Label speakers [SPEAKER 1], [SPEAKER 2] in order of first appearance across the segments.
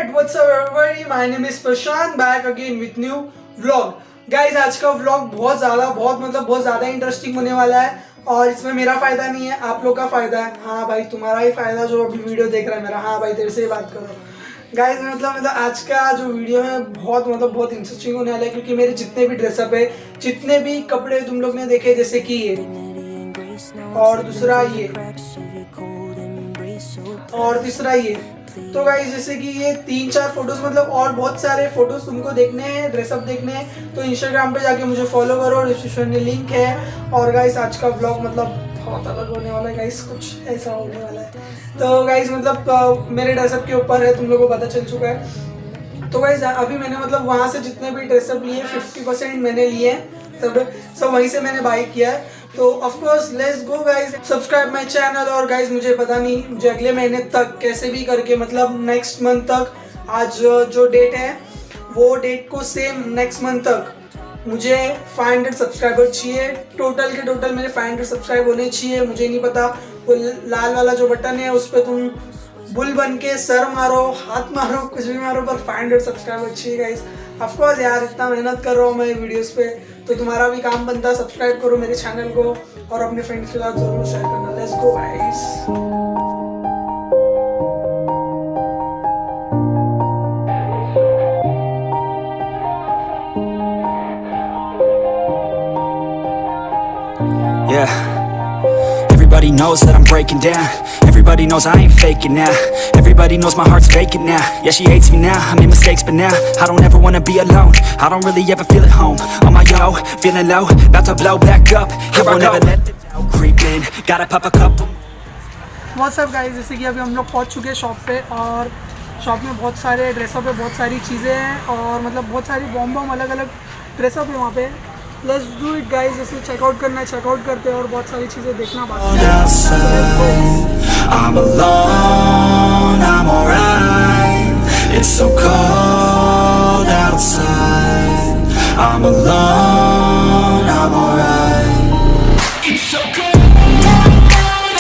[SPEAKER 1] Alright, what's up everybody? My name is Prashant, back again with new vlog. Guys, आज का vlog बहुत ज़्यादा interesting होने वाला है और इसमें मेरा फायदा नहीं है, आप लोग का फायदा है। हाँ भाई, तुम्हारा ही फायदा जो अभी वीडियो देख रहा है मेरा। हाँ भाई, तेरे से ही बात करो। गाइस मतलब आज का जो वीडियो है बहुत इंटरेस्टिंग होने वाला है, क्योंकि मेरे जितने भी ड्रेसअप है, जितने भी कपड़े तुम लोग ने देखे, जैसे कि ये और दूसरा ये और तीसरा ये, तो गाइस जैसे कि ये 3-4 फोटोज मतलब और बहुत सारे फोटोज तुमको देखने हैं, ड्रेसअप देखने हैं, तो इंस्टाग्राम पे जाके मुझे फॉलो करो, डिस्क्रिप्शन में लिंक है। और गाइस आज का व्लॉग मतलब बहुत अलग होने वाला है गाइस, कुछ ऐसा होने वाला है। तो गाइस मतलब मेरे ड्रेसअप के ऊपर है, तुम लोगों को पता चल चुका है। तो गाइस अभी मैंने मतलब वहाँ से जितने भी ड्रेसअप लिए 50% मैंने लिए हैं, सब वहीं से मैंने बाई किया है। तो of course let's go guys, subscribe my channel. और गाइस मुझे पता नहीं, मुझे अगले महीने तक कैसे भी करके मतलब नेक्स्ट मंथ तक, आज जो डेट है वो डेट को सेम नेक्स्ट मंथ तक मुझे 500 सब्सक्राइबर चाहिए। टोटल के टोटल मेरे 500 सब्सक्राइब होने चाहिए। मुझे नहीं पता, वो लाल वाला जो बटन है उस पर तुम बुल बन के सर मारो, हाथ मारो, कुछ भी मारो, पर 500 सब्सक्राइबर चाहिए गाइस। ऑफ कोर्स यार, इतना मेहनत कर रहा हूँ मैं वीडियोस पे, तो तुम्हारा भी काम बनता है, सब्सक्राइब करो मेरे चैनल को और अपने फ्रेंड्स के साथ जरूर शेयर करना। Let's go guys.
[SPEAKER 2] Yeah, everybody knows that I'm breaking down. Everybody knows I ain't faking now. Everybody knows my heart's vacant now. Yeah, she hates me now, I made mistakes but now I don't ever wanna be alone. I don't really ever feel at home. On my own, feeling low, about to blow back up. Here I never let the doubt creep in. Gotta pop a couple.
[SPEAKER 1] What's up guys, जैसे कि अभी हम लोग पहुंच चुके हैं shop पे, और शॉप में बहुत सारे ड्रेसअप है, बहुत सारी चीज़ें हैं, और मतलब बहुत सारी बॉम अलग अलग ड्रेसअप है वहाँ पे। लेट्स डू इट गाइस, जैसे चेकआउट करना है चेकआउट करते हैं, और बहुत सारी चीज़ें देखना बाकी है।
[SPEAKER 2] I'm alone, I'm alright. It's so cold outside. I'm alone, I'm alright. It's so cold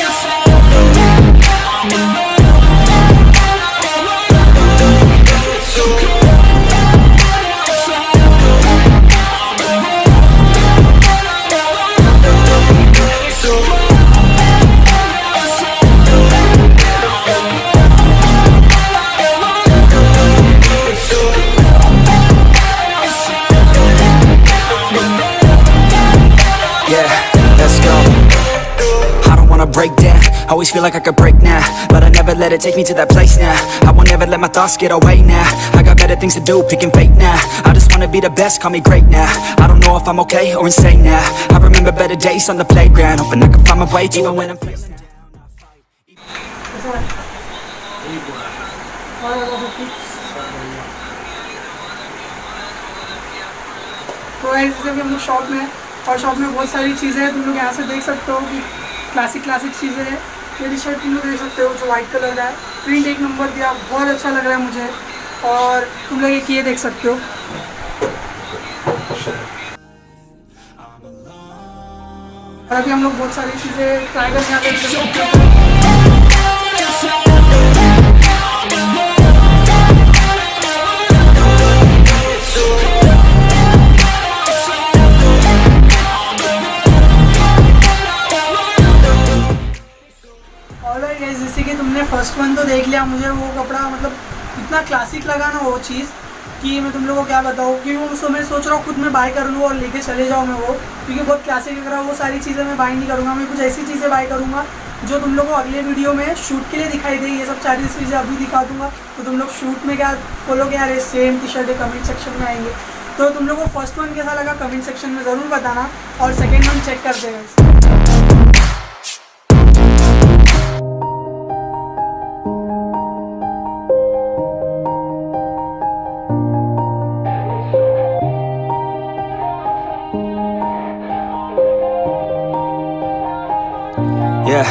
[SPEAKER 2] outside. I'm alone, it's so cold outside. I'm alone, it's so cold. Break down, always feel like I could break now, but I never let it take me to that place now. I won't ever let my thoughts get away now. I got better things to do, picking fate now. I just wanna be the best, call me great now. I don't know if I'm okay or insane now. I remember better days on the playground, hoping I can find my way even when I'm feeling down.
[SPEAKER 1] तो जैसे कि हम लोग shop में, और shop में बहुत सारी चीज़ें हैं, तुम लोग यहाँ से देख सकते हो कि क्लासिक चीज़ें हैं। ये टी शर्ट तुम लोग देख सकते हो जो वाइट कलर का है, प्रिंट 1 नंबर दिया, बहुत अच्छा लग रहा है मुझे। और तुम लोग ये देख सकते हो। और अभी हम लोग बहुत सारी चीज़ें ट्राई करके यहाँ पे जैसे कि तुमने फर्स्ट वन तो देख लिया। मुझे वो कपड़ा मतलब इतना क्लासिक लगा ना वो चीज़, कि मैं तुम लोगों को क्या बताऊँ, कि उसको मैं सोच रहा हूँ खुद में बाय कर लूँ और लेके चले जाऊँ मैं वो, क्योंकि बहुत क्लासिक लग रहा है। वो सारी चीज़ें मैं बाय नहीं करूँगा, मैं कुछ ऐसी चीज़ें बाय करूँगा जो तुम लोगों को अगले वीडियो में शूट के लिए दिखाई दे। ये सब सारी चीज़ें अभी दिखा दूँगा, तो तुम लोग शूट में क्या बोलोगे, यार ये सेम टी शर्ट है, कमेंट सेक्शन में आएंगे। तो तुम लोगों को फर्स्ट वन कैसा लगा कमेंट सेक्शन में ज़रूर बताना, और सेकेंड वन चेक कर देगा।
[SPEAKER 2] Yeah,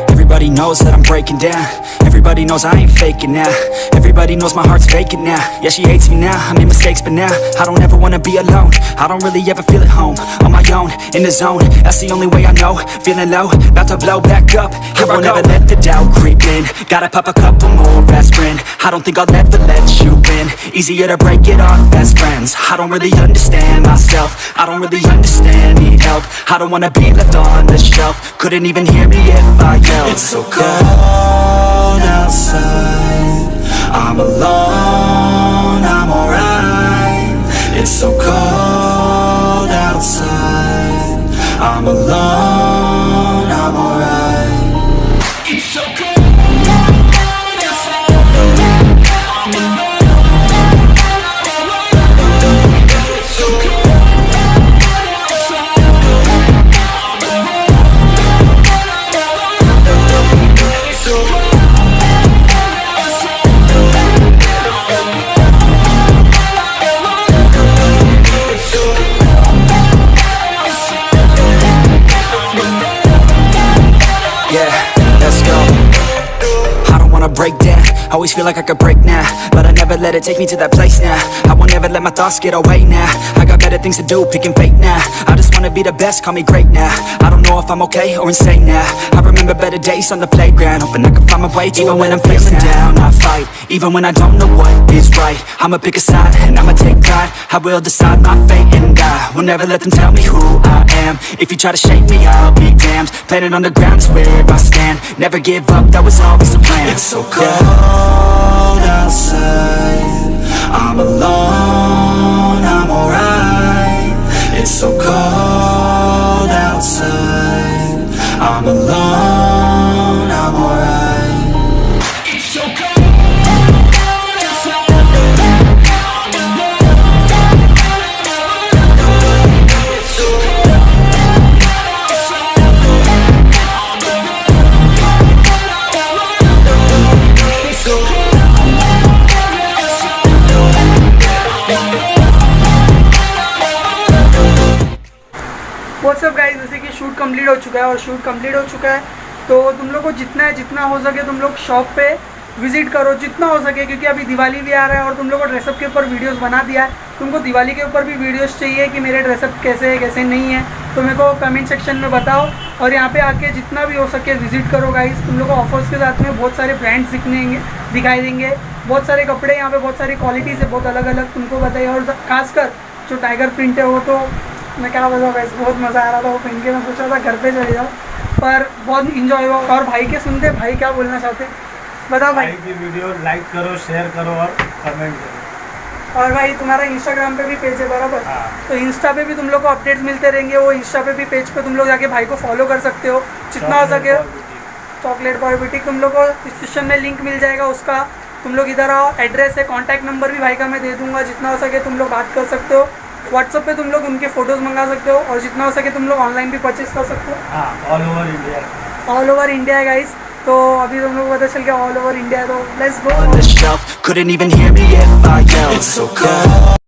[SPEAKER 2] everybody knows that I'm breaking breaking down. Everybody knows I ain't faking now. Everybody knows my heart's vacant now. Yeah, she hates me now, I made mistakes but now I don't ever wanna be alone. I don't really ever feel at home. On my own, in the zone, that's the only way I know. Feeling low, about to blow back up. I won't ever let the doubt creep in. Gotta pop a couple more aspirin. I don't think I'll ever let you in. Easier to break it off best friends. I don't really understand myself. I don't really understand, need help. I don't wanna be left on the shelf. Couldn't even hear me if I yelled. It's so cold outside, I'm alone, I'm alright. It's so cold outside, I'm alone, I'm alright. It's so cold. Break down, always feel like I could break now, but I never let it take me to that place now. I won't ever let my thoughts get away now. I got better things to do, picking fate now. I just wanna be the best, call me great now. I don't know if I'm okay or insane now. I remember better days on the playground, hoping I can find my way even when I'm feeling down. I fight, even when I don't know what is right. I'ma pick a side, and I'ma take pride. I will decide my fate and I will never let them tell me who I am. If you try to shake me, I'll be damned. Planet on the ground is where I stand. Never give up, that was always the plan. It's so cold outside, I'm alone, I'm alright. It's so cold outside, I'm alone, I'm alright. It's so cold.
[SPEAKER 1] WhatsApp guys, जैसे कि shoot complete हो चुका है और shoot complete हो चुका है तो तुम लोग को जितना हो सके तुम लोग शॉप पे विजिट करो जितना हो सके, क्योंकि अभी दिवाली भी आ रहा है और तुम लोग को ड्रेसअप के ऊपर वीडियोस बना दिया है। तुमको दिवाली के ऊपर भी वीडियोस चाहिए कि मेरे ड्रेसअप कैसे है कैसे नहीं है, तो मेरे को कमेंट सेक्शन में बताओ। और यहाँ पे आके जितना भी हो सके विजिट करो गाइस। तुम लोग को ऑफर्स के साथ में बहुत सारे ब्रांड्स दिखाई देंगे, बहुत सारे कपड़े यहाँ पे बहुत सारी क्वालिटी से बहुत अलग अलग तुमको बताइए। और खासकर जो टाइगर प्रिंट है वो तो मैं क्या बताऊँ गाइस, बहुत मज़ा आ रहा था वो पहन के। मैं सोचा था घर पे चले जाओ, पर बहुत इंजॉय हुआ। और भाई के सुनते, भाई क्या बोलना चाहते बताओ भाई।
[SPEAKER 3] की वीडियो लाइक करो, शेयर करो और कमेंट करो।
[SPEAKER 1] और भाई तुम्हारा इंस्टाग्राम पे भी पेज है बराबर, तो इंस्टा पे भी तुम लोग को अपडेट्स मिलते रहेंगे। वो इंस्टा पे भी पेज पे तुम लोग जाके भाई को फॉलो कर सकते हो जितना हो सके। चॉकलेट बॉय बुटीक तुम लोग को डिस्क्रिप्शन में लिंक मिल जाएगा उसका, तुम लोग इधर आओ। एड्रेस है, कॉन्टैक्ट नंबर भी भाई का मैं दे दूँगा, जितना हो सके तुम लोग बात कर सकते हो। व्हाट्सअप पे तुम लोग उनके फ़ोटोज़ मंगा सकते हो और जितना हो सके तुम लोग ऑनलाइन भी परचेस कर सकते हो।
[SPEAKER 3] All over India,
[SPEAKER 1] all over India है गाइस। तो अभी तुम लोग को पता चल गया ऑल ओवर इंडिया, तो let's go.
[SPEAKER 2] Couldn't even hear me if I yelled. It's so cold.